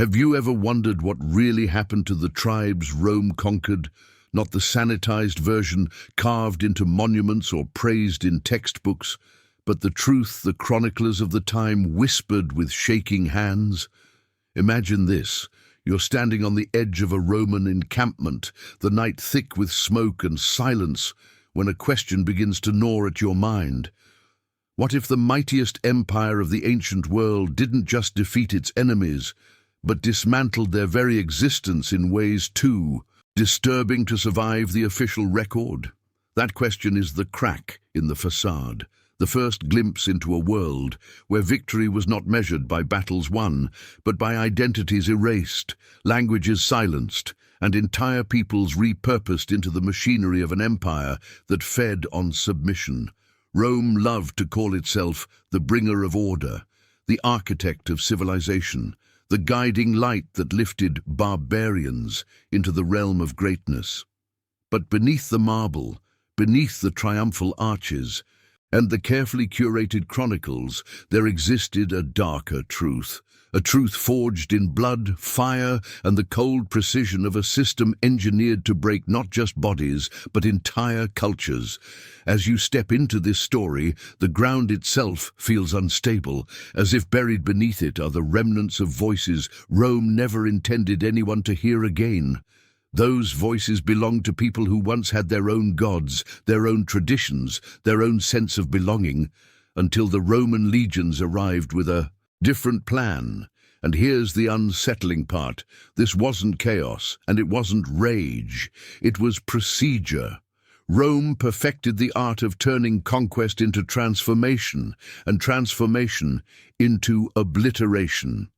Have you ever wondered what really happened to the tribes Rome conquered? Not the sanitized version carved into monuments or praised in textbooks, but the truth the chroniclers of the time whispered with shaking hands? Imagine this. You're standing on the edge of a Roman encampment, the night thick with smoke and silence, when a question begins to gnaw at your mind. What if the mightiest empire of the ancient world didn't just defeat its enemies, but dismantled their very existence in ways too disturbing to survive the official record? That question is the crack in the facade, the first glimpse into a world where victory was not measured by battles won, but by identities erased, languages silenced, and entire peoples repurposed into the machinery of an empire that fed on submission. Rome loved to call itself the bringer of order, the architect of civilization, the guiding light that lifted barbarians into the realm of greatness. But beneath the marble, beneath the triumphal arches, and the carefully curated chronicles, there existed a darker truth, a truth forged in blood, fire, and the cold precision of a system engineered to break not just bodies, but entire cultures. As you step into this story, the ground itself feels unstable, as if buried beneath it are the remnants of voices Rome never intended anyone to hear again. Those voices belonged to people who once had their own gods, their own traditions, their own sense of belonging, until the Roman legions arrived with a different plan. And here's the unsettling part. This wasn't chaos, and it wasn't rage. It was procedure. Rome perfected the art of turning conquest into transformation, and transformation into obliteration.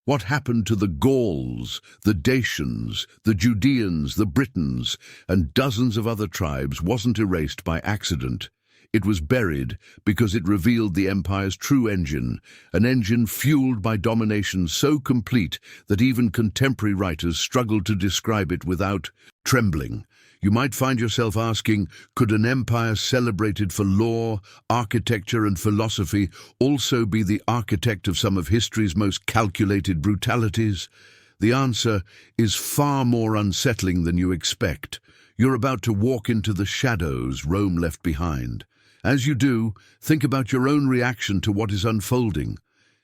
What happened to the Gauls, the Dacians, the Judeans, the Britons, and dozens of other tribes wasn't erased by accident. It was buried because it revealed the empire's true engine, an engine fueled by domination so complete that even contemporary writers struggled to describe it without trembling. You might find yourself asking, could an empire celebrated for law, architecture, and philosophy also be the architect of some of history's most calculated brutalities? The answer is far more unsettling than you expect. You're about to walk into the shadows Rome left behind. As you do, think about your own reaction to what is unfolding.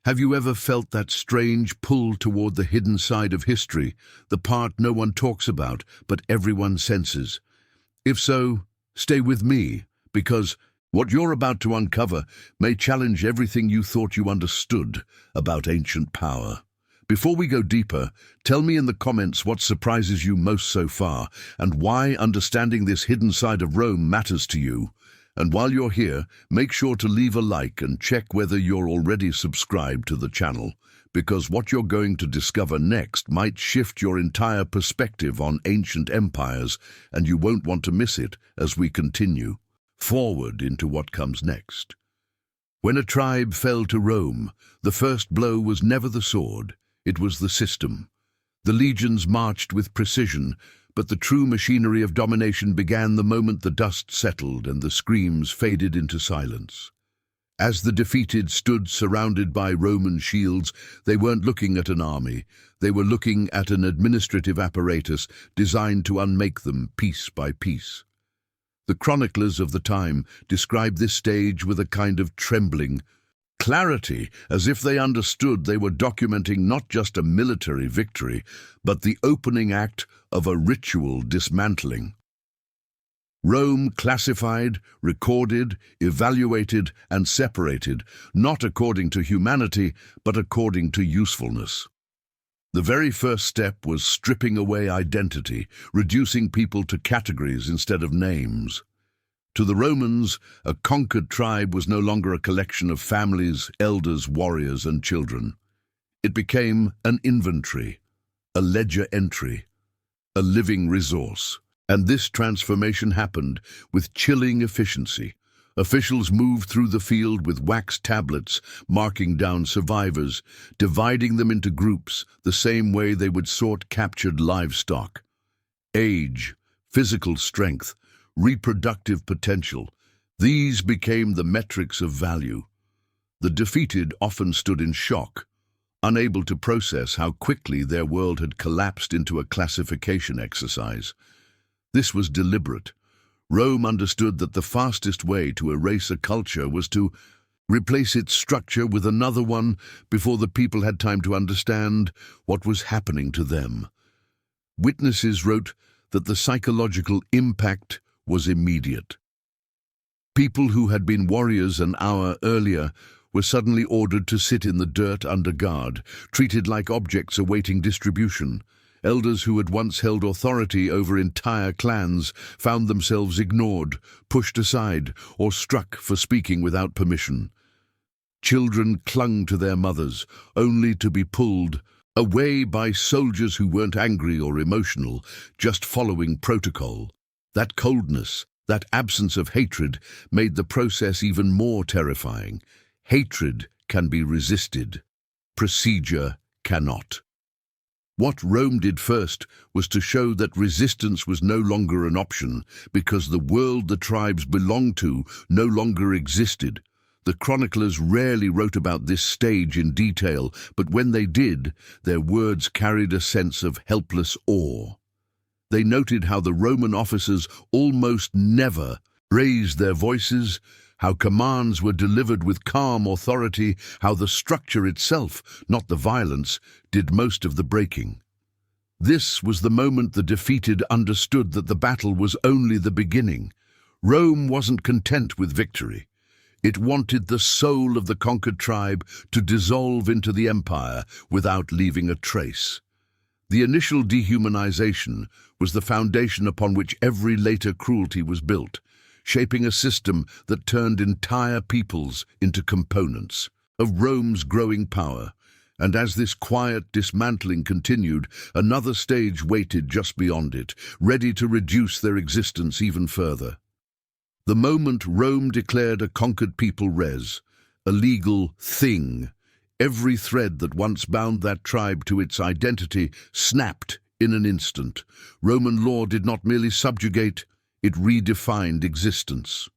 Have you ever felt that strange pull toward the hidden side of history, the part no one talks about, but everyone senses? If so, stay with me, because what you're about to uncover may challenge everything you thought you understood about ancient power. Before we go deeper, tell me in the comments what surprises you most so far, and why understanding this hidden side of Rome matters to you. And while you're here, make sure to leave a like and check whether you're already subscribed to the channel, because what you're going to discover next might shift your entire perspective on ancient empires, and you won't want to miss it as we continue forward into what comes next. When a tribe fell to Rome, the first blow was never the sword, it was the system. The legions marched with precision, but the true machinery of domination began the moment the dust settled and the screams faded into silence. As the defeated stood surrounded by Roman shields, they weren't looking at an army. They were looking at an administrative apparatus designed to unmake them piece by piece. The chroniclers of the time described this stage with a kind of trembling clarity, as if they understood they were documenting not just a military victory, but the opening act of a ritual dismantling. Rome classified, recorded, evaluated, and separated, not according to humanity, but according to usefulness. The very first step was stripping away identity, reducing people to categories instead of names. To the Romans, a conquered tribe was no longer a collection of families, elders, warriors, and children. It became an inventory, a ledger entry, a living resource. And this transformation happened with chilling efficiency. Officials moved through the field with wax tablets, marking down survivors, dividing them into groups the same way they would sort captured livestock. Age, physical strength, reproductive potential, these became the metrics of value. The defeated often stood in shock, unable to process how quickly their world had collapsed into a classification exercise. This was deliberate. Rome understood that the fastest way to erase a culture was to replace its structure with another one before the people had time to understand what was happening to them. Witnesses wrote that the psychological impact was immediate. People who had been warriors an hour earlier were suddenly ordered to sit in the dirt under guard, treated like objects awaiting distribution. Elders who had once held authority over entire clans found themselves ignored, pushed aside, or struck for speaking without permission. Children clung to their mothers, only to be pulled away by soldiers who weren't angry or emotional, just following protocol. That coldness, that absence of hatred, made the process even more terrifying. Hatred can be resisted. Procedure cannot. What Rome did first was to show that resistance was no longer an option because the world the tribes belonged to no longer existed. The chroniclers rarely wrote about this stage in detail, but when they did, their words carried a sense of helpless awe. They noted how the Roman officers almost never raised their voices, how commands were delivered with calm authority, how the structure itself, not the violence, did most of the breaking. This was the moment the defeated understood that the battle was only the beginning. Rome wasn't content with victory. It wanted the soul of the conquered tribe to dissolve into the empire without leaving a trace. The initial dehumanization was the foundation upon which every later cruelty was built, shaping a system that turned entire peoples into components of Rome's growing power. And as this quiet dismantling continued, another stage waited just beyond it, ready to reduce their existence even further. The moment Rome declared a conquered people res, a legal thing, every thread that once bound that tribe to its identity snapped in an instant. Roman law did not merely subjugate, it redefined existence.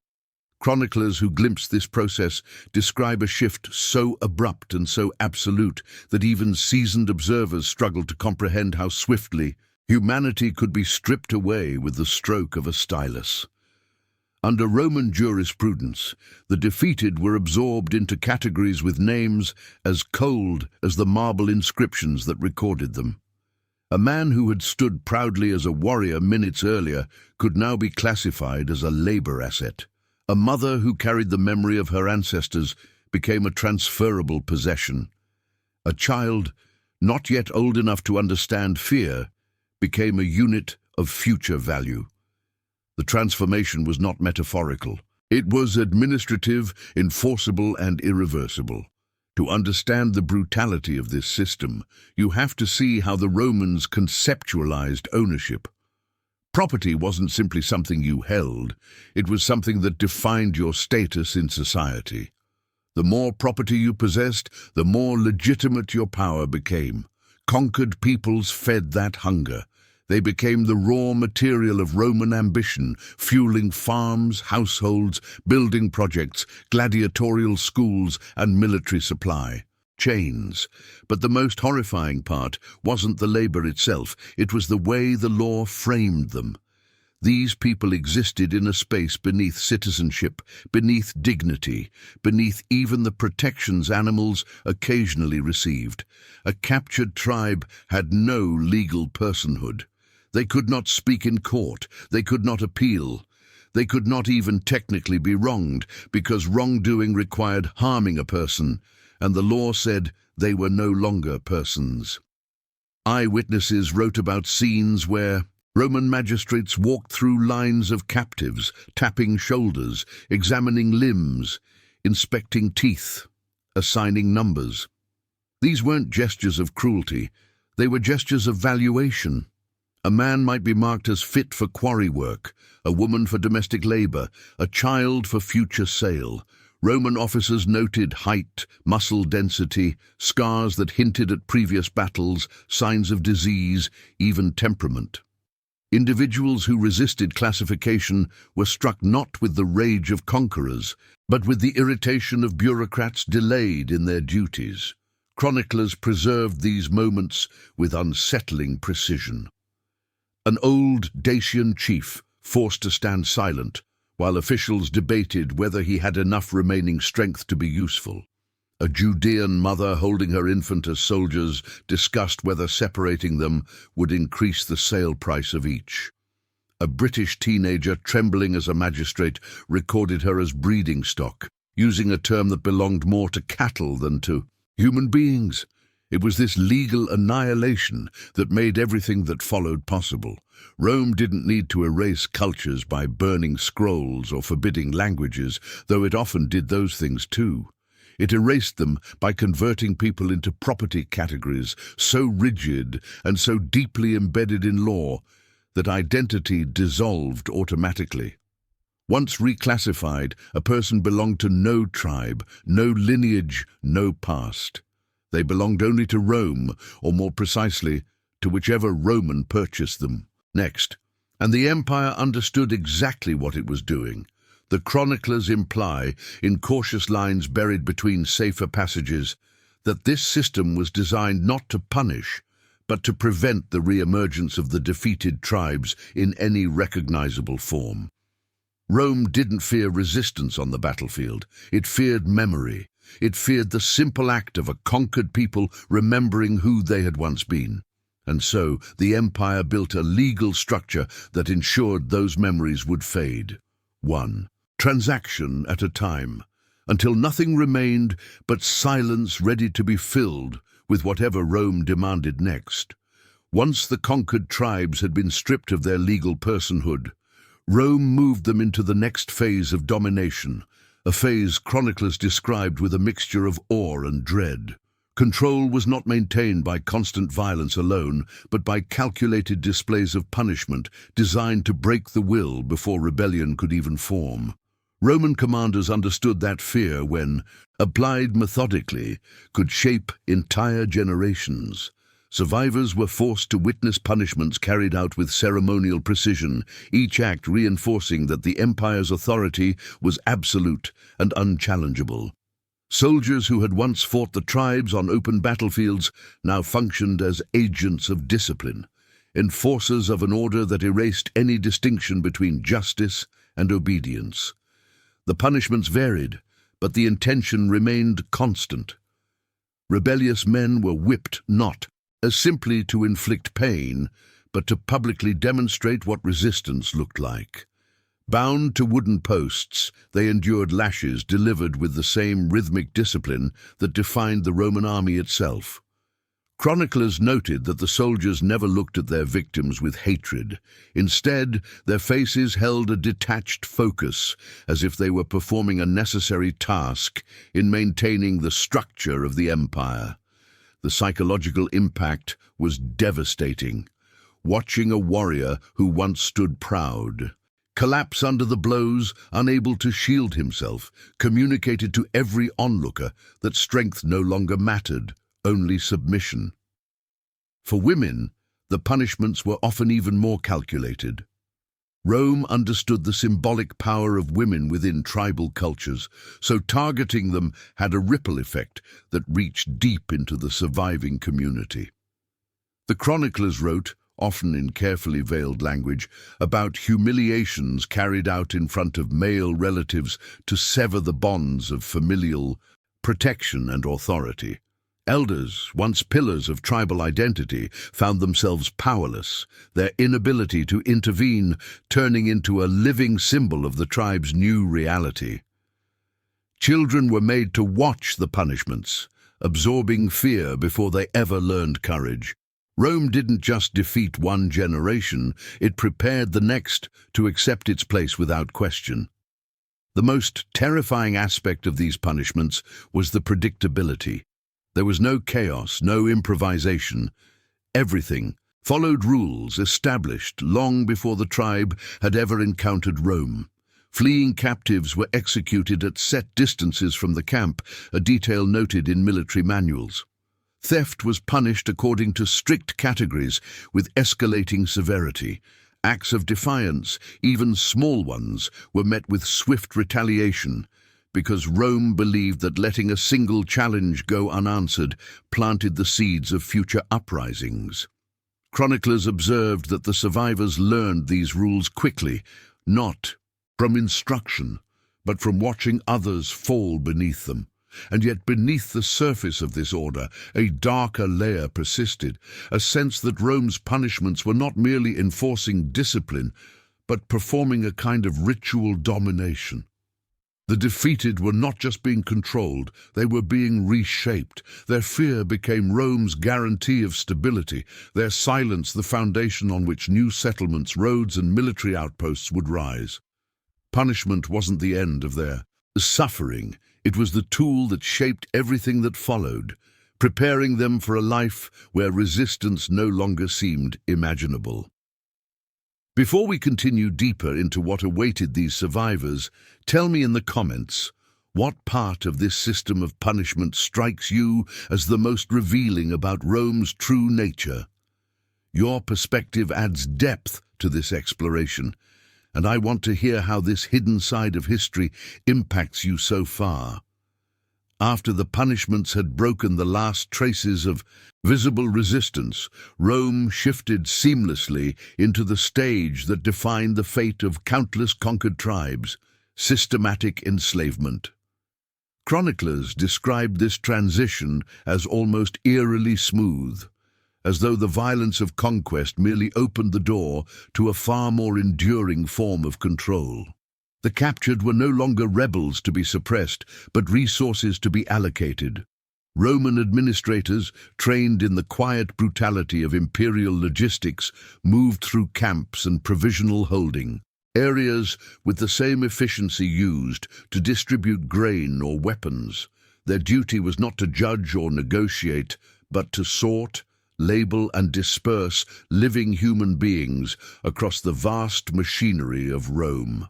Chroniclers who glimpsed this process describe a shift so abrupt and so absolute that even seasoned observers struggled to comprehend how swiftly humanity could be stripped away with the stroke of a stylus. Under Roman jurisprudence, the defeated were absorbed into categories with names as cold as the marble inscriptions that recorded them. A man who had stood proudly as a warrior minutes earlier could now be classified as a labor asset. A mother who carried the memory of her ancestors became a transferable possession. A child, not yet old enough to understand fear, became a unit of future value. The transformation was not metaphorical. It was administrative, enforceable, and irreversible. To understand the brutality of this system, you have to see how the Romans conceptualized ownership. Property wasn't simply something you held, it was something that defined your status in society. The more property you possessed, the more legitimate your power became. Conquered peoples fed that hunger. They became the raw material of Roman ambition, fueling farms, households, building projects, gladiatorial schools, and military supply chains. But the most horrifying part wasn't the labor itself, it was the way the law framed them. These people existed in a space beneath citizenship, beneath dignity, beneath even the protections animals occasionally received. A captured tribe had no legal personhood. They could not speak in court, they could not appeal. They could not even technically be wronged, because wrongdoing required harming a person, and the law said they were no longer persons. Eyewitnesses wrote about scenes where Roman magistrates walked through lines of captives, tapping shoulders, examining limbs, inspecting teeth, assigning numbers. These weren't gestures of cruelty, they were gestures of valuation. A man might be marked as fit for quarry work, a woman for domestic labor, a child for future sale. Roman officers noted height, muscle density, scars that hinted at previous battles, signs of disease, even temperament. Individuals who resisted classification were struck not with the rage of conquerors, but with the irritation of bureaucrats delayed in their duties. Chroniclers preserved these moments with unsettling precision. An old Dacian chief forced to stand silent while officials debated whether he had enough remaining strength to be useful. A Judean mother holding her infant as soldiers discussed whether separating them would increase the sale price of each. A British teenager, trembling as a magistrate, recorded her as breeding stock, using a term that belonged more to cattle than to human beings. It was this legal annihilation that made everything that followed possible. Rome didn't need to erase cultures by burning scrolls or forbidding languages, though it often did those things too. It erased them by converting people into property categories so rigid and so deeply embedded in law that identity dissolved automatically. Once reclassified, a person belonged to no tribe, no lineage, no past. They belonged only to Rome, or more precisely, to whichever Roman purchased them. Next, and the empire understood exactly what it was doing. The chroniclers imply, in cautious lines buried between safer passages, that this system was designed not to punish, but to prevent the re-emergence of the defeated tribes in any recognizable form. Rome didn't fear resistance on the battlefield. It feared memory. It feared the simple act of a conquered people remembering who they had once been. And so the empire built a legal structure that ensured those memories would fade. One transaction at a time, until nothing remained but silence ready to be filled with whatever Rome demanded next. Once the conquered tribes had been stripped of their legal personhood, Rome moved them into the next phase of domination, a phase chroniclers described with a mixture of awe and dread. Control was not maintained by constant violence alone, but by calculated displays of punishment designed to break the will before rebellion could even form. Roman commanders understood that fear, when applied methodically, could shape entire generations. Survivors were forced to witness punishments carried out with ceremonial precision, each act reinforcing that the empire's authority was absolute and unchallengeable. Soldiers who had once fought the tribes on open battlefields now functioned as agents of discipline, enforcers of an order that erased any distinction between justice and obedience. The punishments varied, but the intention remained constant. Rebellious men were whipped not as simply to inflict pain, but to publicly demonstrate what resistance looked like. Bound to wooden posts, they endured lashes delivered with the same rhythmic discipline that defined the Roman army itself. Chroniclers noted that the soldiers never looked at their victims with hatred. Instead, their faces held a detached focus, as if they were performing a necessary task in maintaining the structure of the empire. The psychological impact was devastating. Watching a warrior who once stood proud collapse under the blows, unable to shield himself, communicated to every onlooker that strength no longer mattered, only submission. For women, the punishments were often even more calculated. Rome understood the symbolic power of women within tribal cultures, so targeting them had a ripple effect that reached deep into the surviving community. The chroniclers wrote, often in carefully veiled language, about humiliations carried out in front of male relatives to sever the bonds of familial protection and authority. Elders, once pillars of tribal identity, found themselves powerless, their inability to intervene turning into a living symbol of the tribe's new reality. Children were made to watch the punishments, absorbing fear before they ever learned courage. Rome didn't just defeat one generation, it prepared the next to accept its place without question. The most terrifying aspect of these punishments was the predictability. There was no chaos, no improvisation. Everything followed rules established long before the tribe had ever encountered Rome. Fleeing captives were executed at set distances from the camp, a detail noted in military manuals. Theft was punished according to strict categories with escalating severity. Acts of defiance, even small ones, were met with swift retaliation. because Rome believed that letting a single challenge go unanswered planted the seeds of future uprisings. Chroniclers observed that the survivors learned these rules quickly, not from instruction, but from watching others fall beneath them. And yet beneath the surface of this order, a darker layer persisted, a sense that Rome's punishments were not merely enforcing discipline, but performing a kind of ritual domination. The defeated were not just being controlled, they were being reshaped. Their fear became Rome's guarantee of stability, their silence the foundation on which new settlements, roads, and military outposts would rise. Punishment wasn't the end of their suffering. It was the tool that shaped everything that followed, preparing them for a life where resistance no longer seemed imaginable. Before we continue deeper into what awaited these survivors, tell me in the comments, what part of this system of punishment strikes you as the most revealing about Rome's true nature? Your perspective adds depth to this exploration, and I want to hear how this hidden side of history impacts you so far. After the punishments had broken the last traces of visible resistance, Rome shifted seamlessly into the stage that defined the fate of countless conquered tribes: systematic enslavement. Chroniclers described this transition as almost eerily smooth, as though the violence of conquest merely opened the door to a far more enduring form of control. The captured were no longer rebels to be suppressed, but resources to be allocated. Roman administrators, trained in the quiet brutality of imperial logistics, moved through camps and provisional holding, areas with the same efficiency used to distribute grain or weapons. Their duty was not to judge or negotiate, but to sort, label and disperse living human beings across the vast machinery of Rome.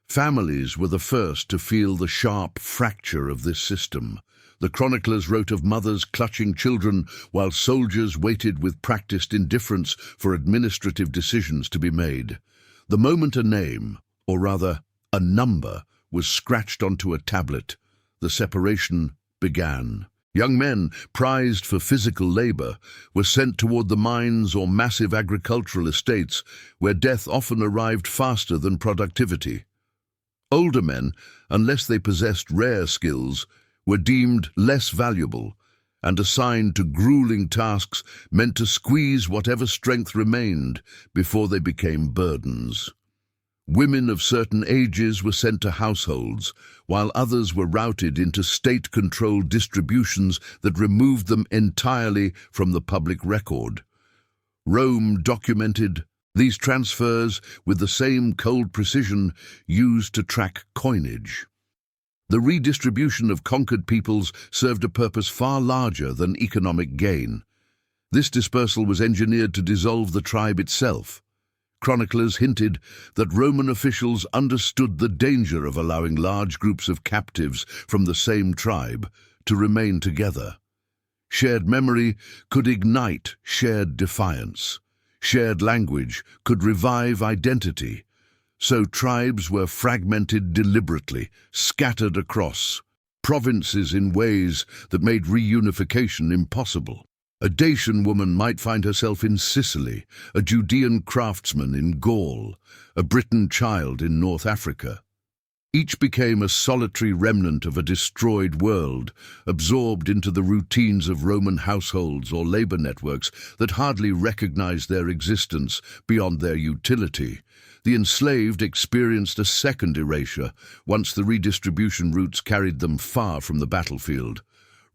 Families were the first to feel the sharp fracture of this system. The chroniclers wrote of mothers clutching children while soldiers waited with practiced indifference for administrative decisions to be made. The moment a name, or rather a number, was scratched onto a tablet, the separation began. Young men, prized for physical labor, were sent toward the mines or massive agricultural estates where death often arrived faster than productivity. Older men, unless they possessed rare skills, were deemed less valuable and assigned to grueling tasks meant to squeeze whatever strength remained before they became burdens. Women of certain ages were sent to households, while others were routed into state-controlled distributions that removed them entirely from the public record. Rome documented these transfers with the same cold precision used to track coinage. The redistribution of conquered peoples served a purpose far larger than economic gain. This dispersal was engineered to dissolve the tribe itself. Chroniclers hinted that Roman officials understood the danger of allowing large groups of captives from the same tribe to remain together. Shared memory could ignite shared defiance. Shared language could revive identity. So tribes were fragmented deliberately, scattered across provinces in ways that made reunification impossible. A Dacian woman might find herself in Sicily, a Judean craftsman in Gaul, a Briton child in North Africa. Each became a solitary remnant of a destroyed world, absorbed into the routines of Roman households or labor networks that hardly recognized their existence beyond their utility. The enslaved experienced a second erasure once the redistribution routes carried them far from the battlefield.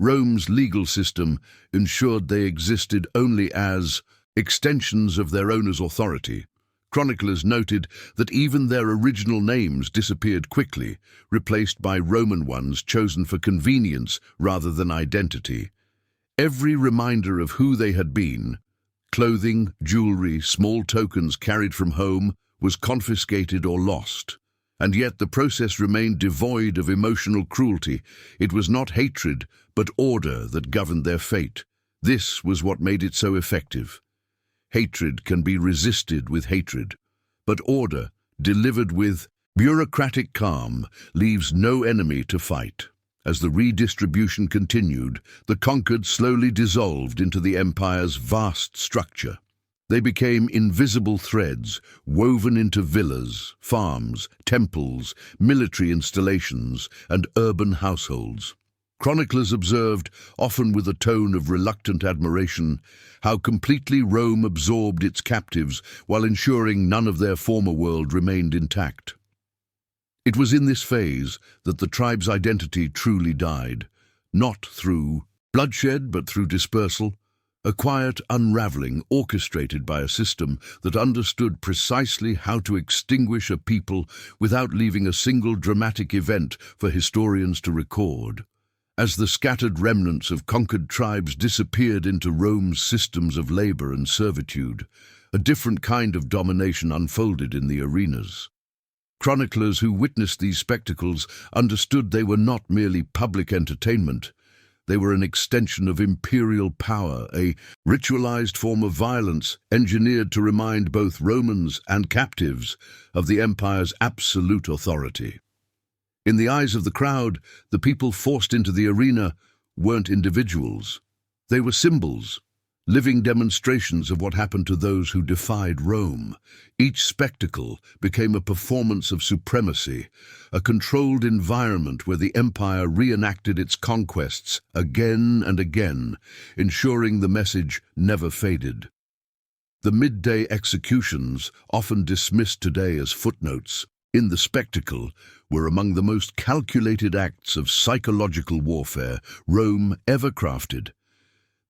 Rome's legal system ensured they existed only as extensions of their owner's authority. Chroniclers noted that even their original names disappeared quickly, replaced by Roman ones chosen for convenience rather than identity. Every reminder of who they had been, clothing, jewelry, small tokens carried from home, was confiscated or lost. And yet the process remained devoid of emotional cruelty. It was not hatred, but order that governed their fate. This was what made it so effective. Hatred can be resisted with hatred, but order, delivered with Bureaucratic calm leaves no enemy to fight. As the redistribution continued, the conquered slowly dissolved into the empire's vast structure. They became invisible threads woven into villas, farms, temples, military installations, and urban households. Chroniclers observed, often with a tone of reluctant admiration, how completely Rome absorbed its captives while ensuring none of their former world remained intact. It was in this phase that the tribe's identity truly died, not through bloodshed but through dispersal, a quiet unraveling orchestrated by a system that understood precisely how to extinguish a people without leaving a single dramatic event for historians to record. As the scattered remnants of conquered tribes disappeared into Rome's systems of labor and servitude, a different kind of domination unfolded in the arenas. Chroniclers who witnessed these spectacles understood they were not merely public entertainment. They were an extension of imperial power, a ritualized form of violence engineered to remind both Romans and captives of the empire's absolute authority. In the eyes of the crowd, the people forced into the arena weren't individuals. They were symbols, living demonstrations of what happened to those who defied Rome. Each spectacle became a performance of supremacy, a controlled environment where the empire reenacted its conquests again and again, ensuring the message never faded. The midday executions, often dismissed today as footnotes, in the spectacle were among the most calculated acts of psychological warfare Rome ever crafted.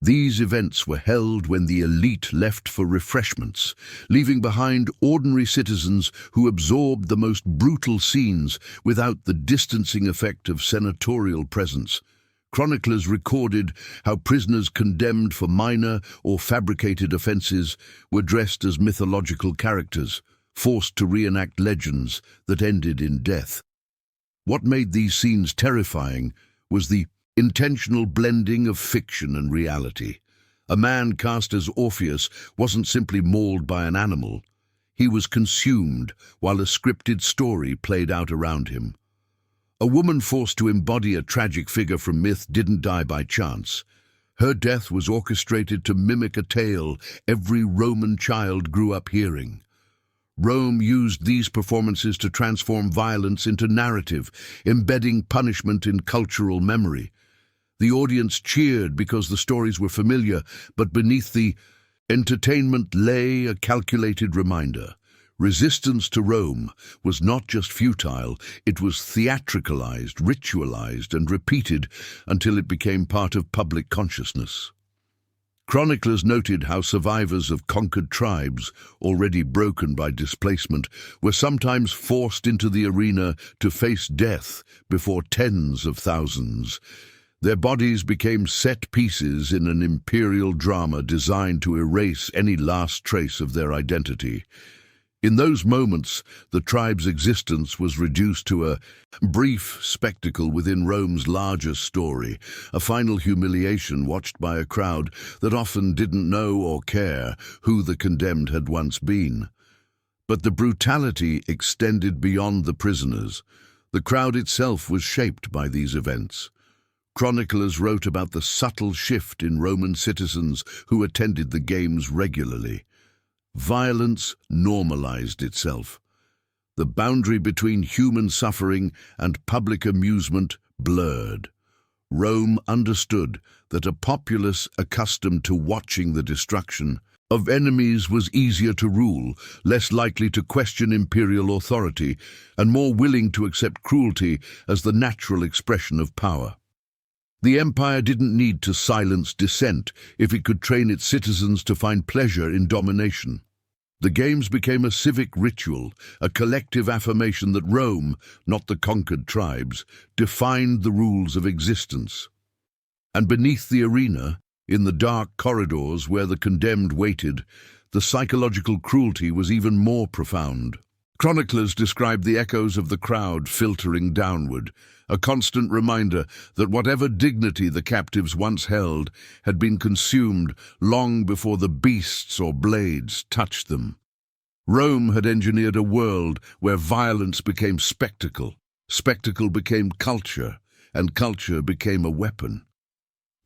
These events were held when the elite left for refreshments, leaving behind ordinary citizens who absorbed the most brutal scenes without the distancing effect of senatorial presence. Chroniclers recorded how prisoners condemned for minor or fabricated offenses were dressed as mythological characters, forced to reenact legends that ended in death. What made these scenes terrifying was the intentional blending of fiction and reality. A man cast as Orpheus wasn't simply mauled by an animal. He was consumed while a scripted story played out around him. A woman forced to embody a tragic figure from myth didn't die by chance. Her death was orchestrated to mimic a tale every Roman child grew up hearing. Rome used these performances to transform violence into narrative, embedding punishment in cultural memory. The audience cheered because the stories were familiar, but beneath the entertainment lay a calculated reminder. Resistance to Rome was not just futile, it was theatricalized, ritualized, and repeated until it became part of public consciousness. Chroniclers noted how survivors of conquered tribes, already broken by displacement, were sometimes forced into the arena to face death before tens of thousands. Their bodies became set pieces in an imperial drama designed to erase any last trace of their identity. In those moments, the tribe's existence was reduced to a brief spectacle within Rome's larger story, a final humiliation watched by a crowd that often didn't know or care who the condemned had once been. But the brutality extended beyond the prisoners. The crowd itself was shaped by these events. Chroniclers wrote about the subtle shift in Roman citizens who attended the games regularly. Violence normalized itself. The boundary between human suffering and public amusement blurred. Rome understood that a populace accustomed to watching the destruction of enemies was easier to rule, less likely to question imperial authority, and more willing to accept cruelty as the natural expression of power. The empire didn't need to silence dissent if it could train its citizens to find pleasure in domination. The games became a civic ritual, a collective affirmation that Rome, not the conquered tribes, defined the rules of existence. And beneath the arena, in the dark corridors where the condemned waited, the psychological cruelty was even more profound. Chroniclers described the echoes of the crowd filtering downward, a constant reminder that whatever dignity the captives once held had been consumed long before the beasts or blades touched them. Rome had engineered a world where violence became spectacle, spectacle became culture, and culture became a weapon.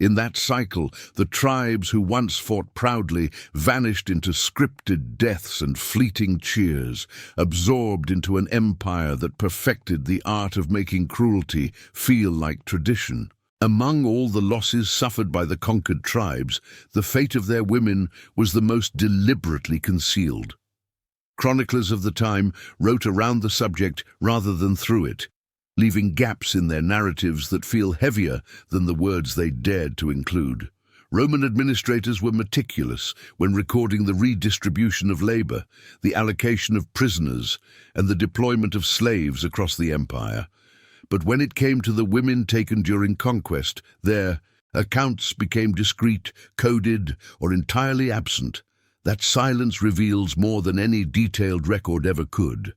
In that cycle, the tribes who once fought proudly vanished into scripted deaths and fleeting cheers, absorbed into an empire that perfected the art of making cruelty feel like tradition. Among all the losses suffered by the conquered tribes, the fate of their women was the most deliberately concealed. Chroniclers of the time wrote around the subject rather than through it, leaving gaps in their narratives that feel heavier than the words they dared to include. Roman administrators were meticulous when recording the redistribution of labor, the allocation of prisoners, and the deployment of slaves across the empire. But when it came to the women taken during conquest, their accounts became discreet, coded, or entirely absent. That silence reveals more than any detailed record ever could.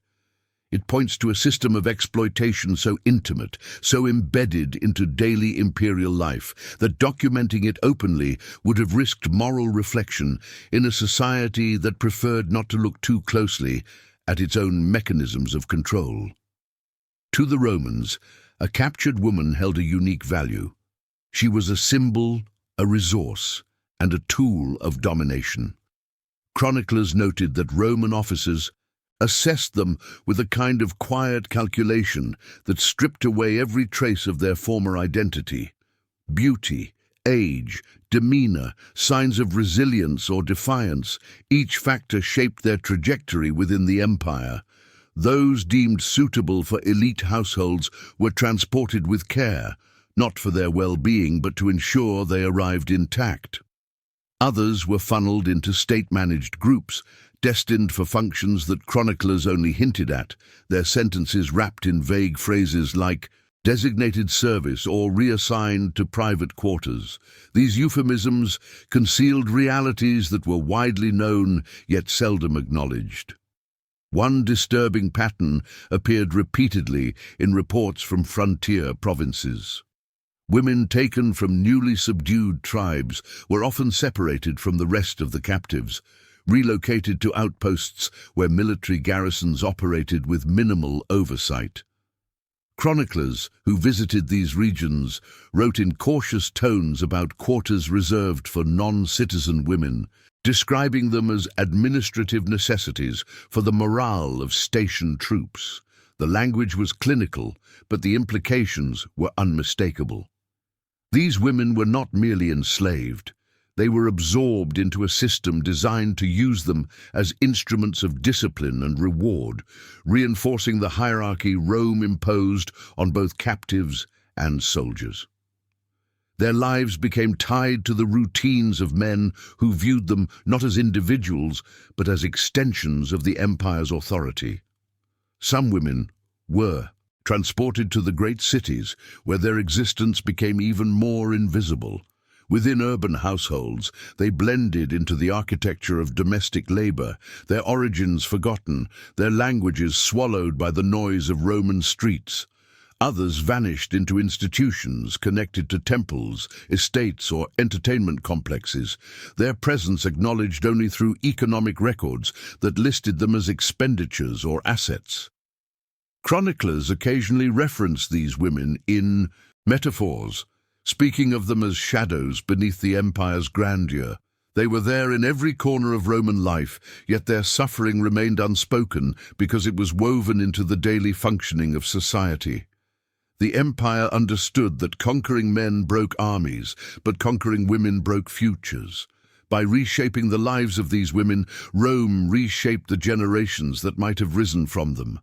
It points to a system of exploitation so intimate, so embedded into daily imperial life, that documenting it openly would have risked moral reflection in a society that preferred not to look too closely at its own mechanisms of control. To the Romans, a captured woman held a unique value. She was a symbol, a resource, and a tool of domination. Chroniclers noted that Roman officers assessed them with a kind of quiet calculation that stripped away every trace of their former identity. Beauty, age, demeanor, signs of resilience or defiance, each factor shaped their trajectory within the empire. Those deemed suitable for elite households were transported with care, not for their well-being but to ensure they arrived intact. Others were funneled into state-managed groups, destined for functions that chroniclers only hinted at, their sentences wrapped in vague phrases like designated service or reassigned to private quarters. These euphemisms concealed realities that were widely known yet seldom acknowledged. One disturbing pattern appeared repeatedly in reports from frontier provinces. Women taken from newly subdued tribes were often separated from the rest of the captives, relocated to outposts where military garrisons operated with minimal oversight. Chroniclers who visited these regions wrote in cautious tones about quarters reserved for non-citizen women, describing them as administrative necessities for the morale of stationed troops. The language was clinical, but the implications were unmistakable. These women were not merely enslaved. They were absorbed into a system designed to use them as instruments of discipline and reward, reinforcing the hierarchy Rome imposed on both captives and soldiers. Their lives became tied to the routines of men who viewed them not as individuals, but as extensions of the empire's authority. Some women were transported to the great cities, where their existence became even more invisible. Within urban households, they blended into the architecture of domestic labor, their origins forgotten, their languages swallowed by the noise of Roman streets. Others vanished into institutions connected to temples, estates, or entertainment complexes, their presence acknowledged only through economic records that listed them as expenditures or assets. Chroniclers occasionally reference these women in metaphors, speaking of them as shadows beneath the empire's grandeur. They were there in every corner of Roman life, yet their suffering remained unspoken because it was woven into the daily functioning of society. The empire understood that conquering men broke armies, but conquering women broke futures. By reshaping the lives of these women, Rome reshaped the generations that might have risen from them.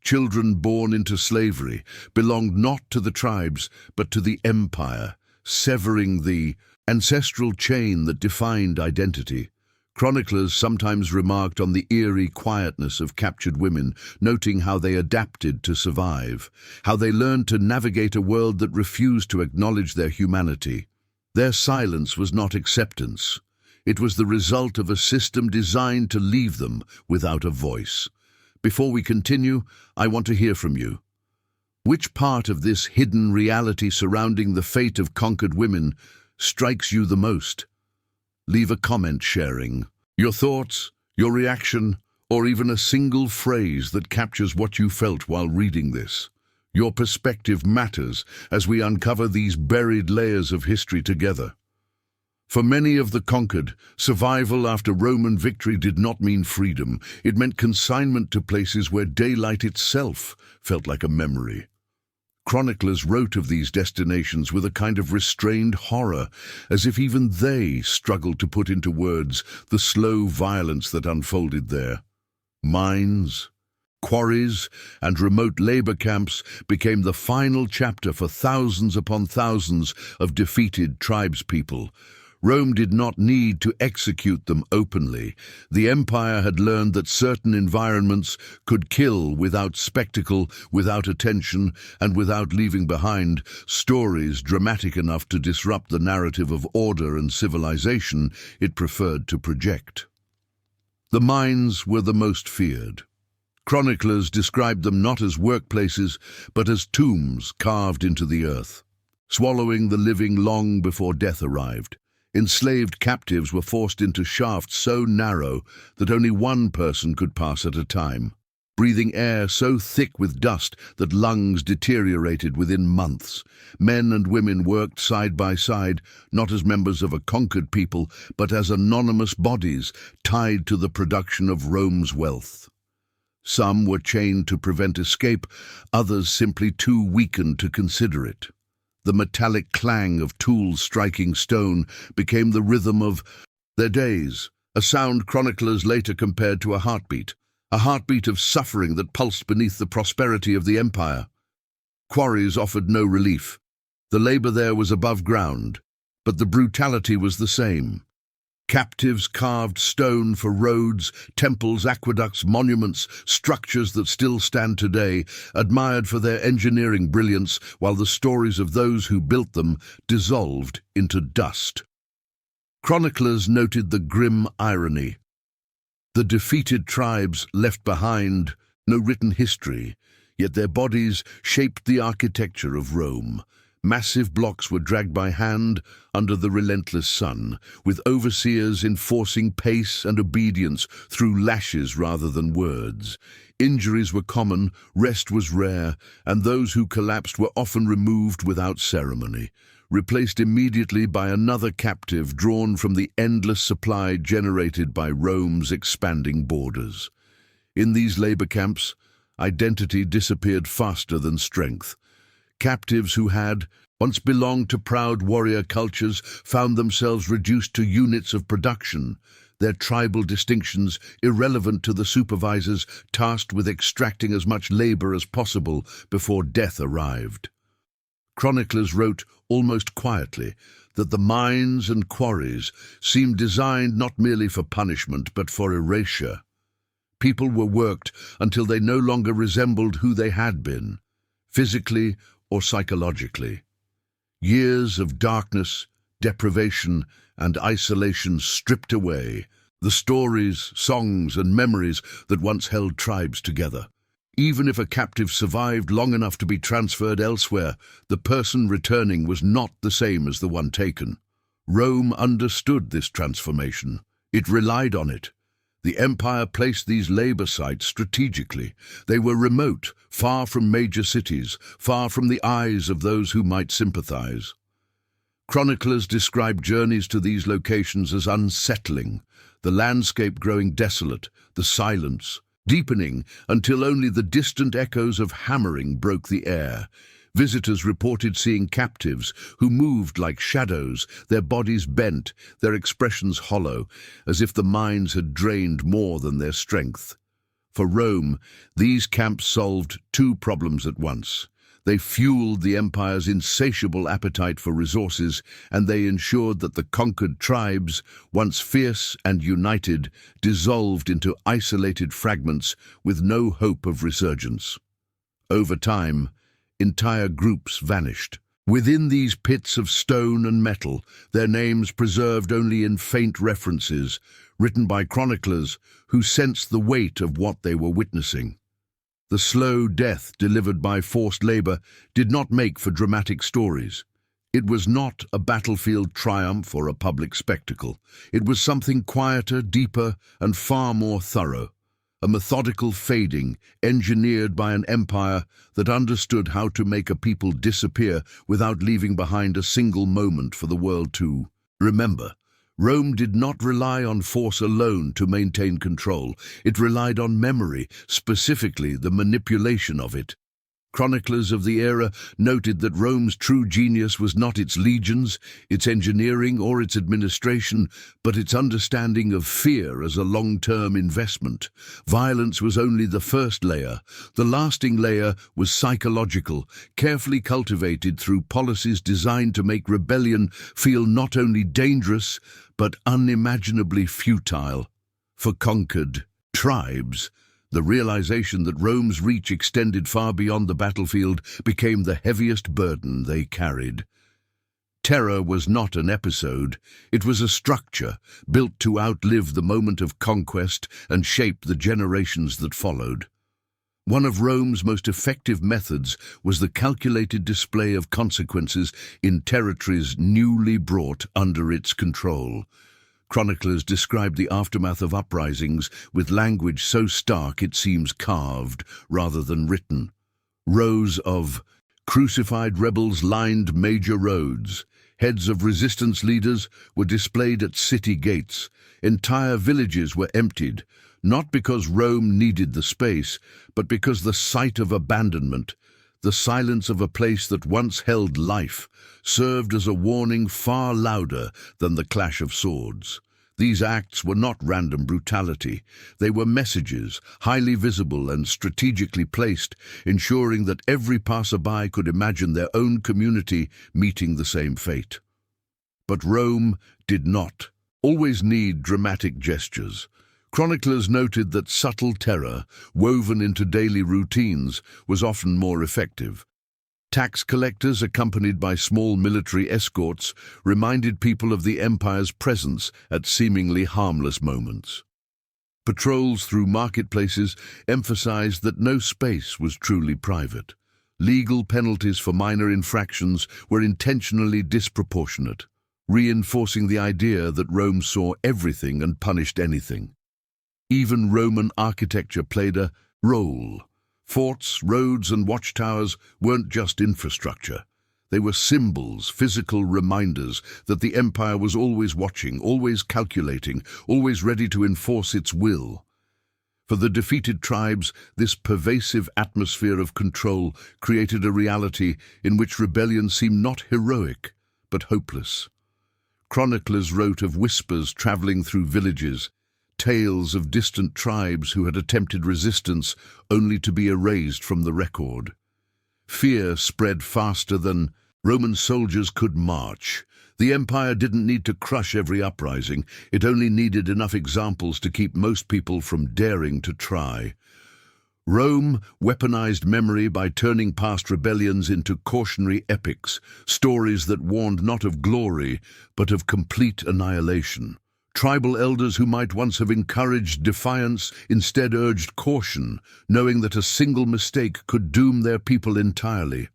Children born into slavery belonged not to the tribes, but to the empire, severing the ancestral chain that defined identity. Chroniclers sometimes remarked on the eerie quietness of captured women, noting how they adapted to survive, how they learned to navigate a world that refused to acknowledge their humanity. Their silence was not acceptance. It was the result of a system designed to leave them without a voice. Before we continue, I want to hear from you. Which part of this hidden reality surrounding the fate of conquered women strikes you the most? Leave a comment sharing your thoughts, your reaction, or even a single phrase that captures what you felt while reading this. Your perspective matters as we uncover these buried layers of history together. For many of the conquered, survival after Roman victory did not mean freedom. It meant consignment to places where daylight itself felt like a memory. Chroniclers wrote of these destinations with a kind of restrained horror, as if even they struggled to put into words the slow violence that unfolded there. Mines, quarries, and remote labor camps became the final chapter for thousands upon thousands of defeated tribespeople. Rome did not need to execute them openly. The empire had learned that certain environments could kill without spectacle, without attention, and without leaving behind stories dramatic enough to disrupt the narrative of order and civilization it preferred to project. The mines were the most feared. Chroniclers described them not as workplaces, but as tombs carved into the earth, swallowing the living long before death arrived. Enslaved captives were forced into shafts so narrow that only one person could pass at a time, breathing air so thick with dust that lungs deteriorated within months. Men and women worked side by side, not as members of a conquered people, but as anonymous bodies tied to the production of Rome's wealth. Some were chained to prevent escape, others simply too weakened to consider it. The metallic clang of tools striking stone became the rhythm of their days, a sound chroniclers later compared to a heartbeat of suffering that pulsed beneath the prosperity of the empire. Quarries offered no relief. The labor there was above ground, but the brutality was the same. Captives carved stone for roads, temples, aqueducts, monuments, structures that still stand today, admired for their engineering brilliance, while the stories of those who built them dissolved into dust. Chroniclers noted the grim irony. The defeated tribes left behind no written history, yet their bodies shaped the architecture of Rome. Massive blocks were dragged by hand under the relentless sun, with overseers enforcing pace and obedience through lashes rather than words. Injuries were common, rest was rare, and those who collapsed were often removed without ceremony, replaced immediately by another captive drawn from the endless supply generated by Rome's expanding borders. In these labor camps, identity disappeared faster than strength. Captives who had once belonged to proud warrior cultures found themselves reduced to units of production, their tribal distinctions irrelevant to the supervisors tasked with extracting as much labor as possible before death arrived. Chroniclers wrote almost quietly that the mines and quarries seemed designed not merely for punishment but for erasure. People were worked until they no longer resembled who they had been, physically or psychologically. Years of darkness, deprivation, and isolation stripped away, the stories, songs, and memories that once held tribes together. Even if a captive survived long enough to be transferred elsewhere, the person returning was not the same as the one taken. Rome understood this transformation. It relied on it. The empire placed these labor sites strategically. They were remote, far from major cities, far from the eyes of those who might sympathize. Chroniclers describe journeys to these locations as unsettling, the landscape growing desolate, the silence deepening until only the distant echoes of hammering broke the air. Visitors reported seeing captives who moved like shadows, their bodies bent, their expressions hollow, as if the mines had drained more than their strength. For Rome, these camps solved two problems at once. They fueled the empire's insatiable appetite for resources, and they ensured that the conquered tribes, once fierce and united, dissolved into isolated fragments with no hope of resurgence. Over time, entire groups vanished. Within these pits of stone and metal, their names preserved only in faint references, written by chroniclers who sensed the weight of what they were witnessing. The slow death delivered by forced labor did not make for dramatic stories. It was not a battlefield triumph or a public spectacle. It was something quieter, deeper, and far more thorough. a methodical fading engineered by an empire that understood how to make a people disappear without leaving behind a single moment for the world to remember. Rome did not rely on force alone to maintain control. It relied on memory, specifically the manipulation of it. Chroniclers of the era noted that Rome's true genius was not its legions, its engineering, or its administration, but its understanding of fear as a long-term investment. Violence was only the first layer. The lasting layer was psychological, carefully cultivated through policies designed to make rebellion feel not only dangerous, but unimaginably futile. For conquered tribes, the realization that Rome's reach extended far beyond the battlefield became the heaviest burden they carried. Terror was not an episode, it was a structure built to outlive the moment of conquest and shape the generations that followed. One of Rome's most effective methods was the calculated display of consequences in territories newly brought under its control. Chroniclers describe the aftermath of uprisings with language so stark it seems carved rather than written. Rows of crucified rebels lined major roads. Heads of resistance leaders were displayed at city gates. Entire villages were emptied, not because Rome needed the space, but because the sight of abandonment, the silence of a place that once held life, served as a warning far louder than the clash of swords. These acts were not random brutality. They were messages, highly visible and strategically placed, ensuring that every passerby could imagine their own community meeting the same fate. But Rome did not always need dramatic gestures. Chroniclers noted that subtle terror, woven into daily routines, was often more effective. Tax collectors, accompanied by small military escorts, reminded people of the empire's presence at seemingly harmless moments. Patrols through marketplaces emphasized that no space was truly private. Legal penalties for minor infractions were intentionally disproportionate, reinforcing the idea that Rome saw everything and punished anything. Even Roman architecture played a role. Forts, roads, and watchtowers weren't just infrastructure. They were symbols, physical reminders that the empire was always watching, always calculating, always ready to enforce its will. For the defeated tribes, this pervasive atmosphere of control created a reality in which rebellion seemed not heroic, but hopeless. Chroniclers wrote of whispers traveling through villages, tales of distant tribes who had attempted resistance only to be erased from the record. Fear spread faster than Roman soldiers could march. The empire didn't need to crush every uprising, it only needed enough examples to keep most people from daring to try. Rome weaponized memory by turning past rebellions into cautionary epics, stories that warned not of glory, but of complete annihilation. Tribal elders who might once have encouraged defiance instead urged caution, knowing that a single mistake could doom their people entirely.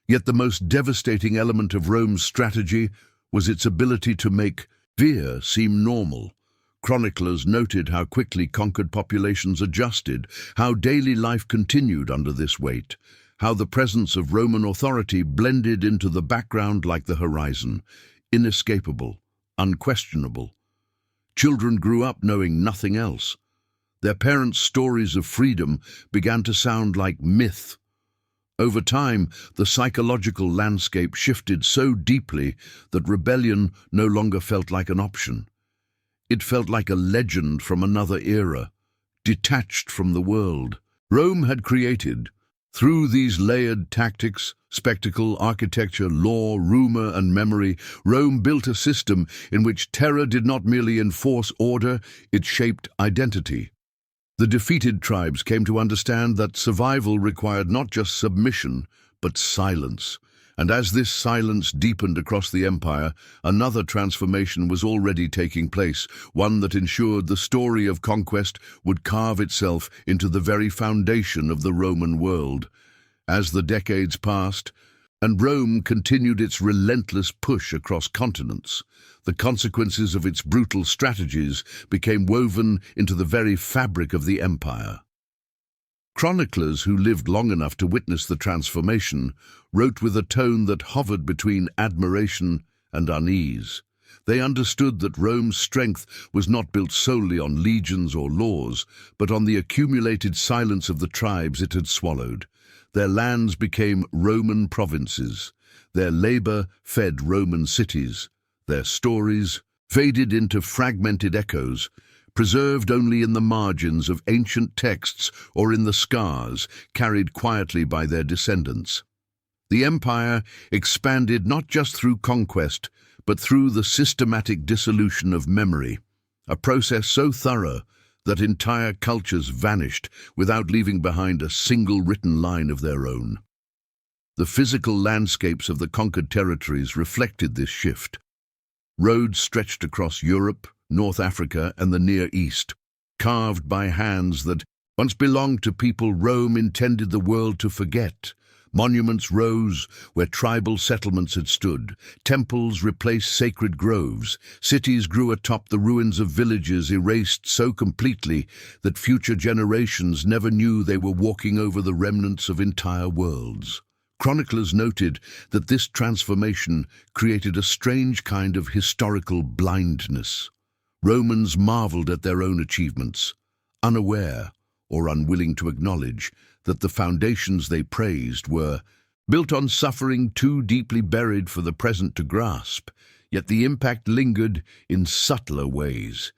Yet the most devastating element of Rome's strategy was its ability to make fear seem normal. Chroniclers noted how quickly conquered populations adjusted, how daily life continued under this weight, how the presence of Roman authority blended into the background like the horizon, inescapable, unquestionable. Children grew up knowing nothing else. Their parents' stories of freedom began to sound like myth. Over time, the psychological landscape shifted so deeply that rebellion no longer felt like an option. It felt like a legend from another era, detached from the world. Rome had created, through these layered tactics, spectacle, architecture, law, rumor, and memory, Rome built a system in which terror did not merely enforce order, it shaped identity. The defeated tribes came to understand that survival required not just submission, but silence. And as this silence deepened across the empire, another transformation was already taking place, one that ensured the story of conquest would carve itself into the very foundation of the Roman world. As the decades passed, And Rome continued its relentless push across continents. The consequences of its brutal strategies became woven into the very fabric of the empire. Chroniclers who lived long enough to witness the transformation wrote with a tone that hovered between admiration and unease. They understood that Rome's strength was not built solely on legions or laws, but on the accumulated silence of the tribes it had swallowed. Their lands became Roman provinces. Their labor fed Roman cities. Their stories faded into fragmented echoes, preserved only in the margins of ancient texts or in the scars carried quietly by their descendants. The empire expanded not just through conquest, but through the systematic dissolution of memory, a process so thorough that entire cultures vanished without leaving behind a single written line of their own. The physical landscapes of the conquered territories reflected this shift. Roads stretched across Europe, North Africa, and the Near East, carved by hands that once belonged to people Rome intended the world to forget. Monuments rose where tribal settlements had stood. Temples replaced sacred groves. Cities grew atop the ruins of villages erased so completely that future generations never knew they were walking over the remnants of entire worlds. Chroniclers noted that this transformation created a strange kind of historical blindness. Romans marveled at their own achievements, unaware or unwilling to acknowledge that the foundations they praised were built on suffering too deeply buried for the present to grasp, yet the impact lingered in subtler ways.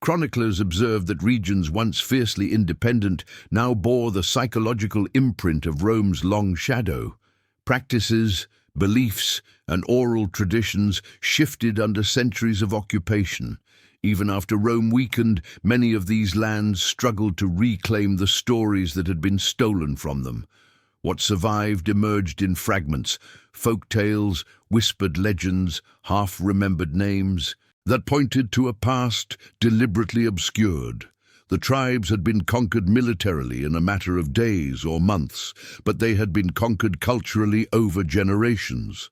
Chroniclers observed that regions once fiercely independent now bore the psychological imprint of Rome's long shadow. Practices, beliefs, and oral traditions shifted under centuries of occupation. Even after Rome weakened, many of these lands struggled to reclaim the stories that had been stolen from them. What survived emerged in fragments, folk tales, whispered legends, half-remembered names that pointed to a past deliberately obscured. The tribes had been conquered militarily in a matter of days or months, but they had been conquered culturally over generations.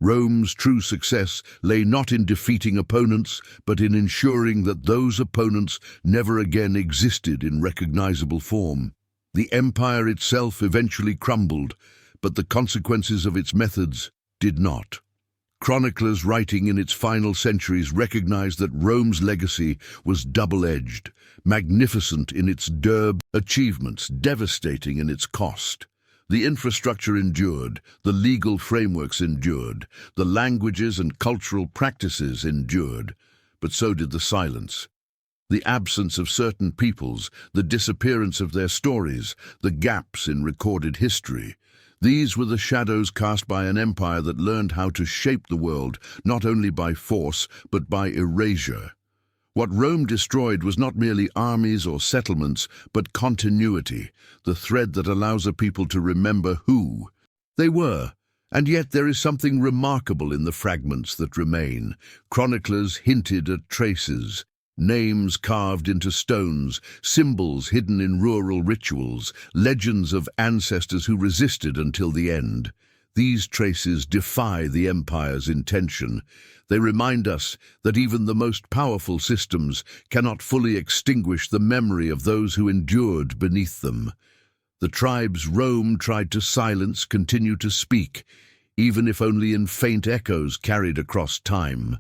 Rome's true success lay not in defeating opponents, but in ensuring that those opponents never again existed in recognizable form. The empire itself eventually crumbled, but the consequences of its methods did not. Chroniclers writing in its final centuries recognized that Rome's legacy was double-edged, magnificent in its durb achievements, devastating in its cost. The infrastructure endured, the legal frameworks endured, the languages and cultural practices endured, but so did the silence. The absence of certain peoples, the disappearance of their stories, the gaps in recorded history. These were the shadows cast by an empire that learned how to shape the world, not only by force, but by erasure. What Rome destroyed was not merely armies or settlements, but continuity, the thread that allows a people to remember who they were. And yet there is something remarkable in the fragments that remain. Chroniclers hinted at traces, names carved into stones, symbols hidden in rural rituals, legends of ancestors who resisted until the end. These traces defy the empire's intention. They remind us that even the most powerful systems cannot fully extinguish the memory of those who endured beneath them. The tribes Rome tried to silence continue to speak, even if only in faint echoes carried across time.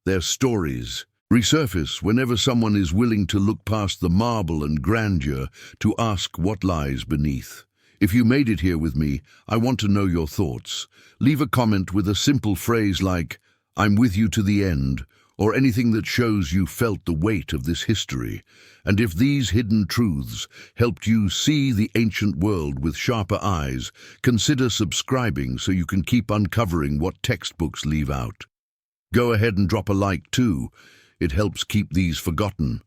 Their stories resurface whenever someone is willing to look past the marble and grandeur to ask what lies beneath. If you made it here with me, I want to know your thoughts. Leave a comment with a simple phrase like, "I'm with you to the end," or anything that shows you felt the weight of this history. And if these hidden truths helped you see the ancient world with sharper eyes, consider subscribing so you can keep uncovering what textbooks leave out. Go ahead and drop a like too. It helps keep these forgotten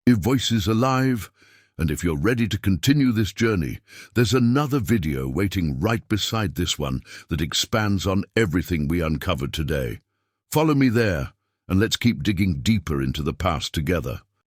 voices alive. And if you're ready to continue this journey, there's another video waiting right beside this one that expands on everything we uncovered today. Follow me there, and let's keep digging deeper into the past together.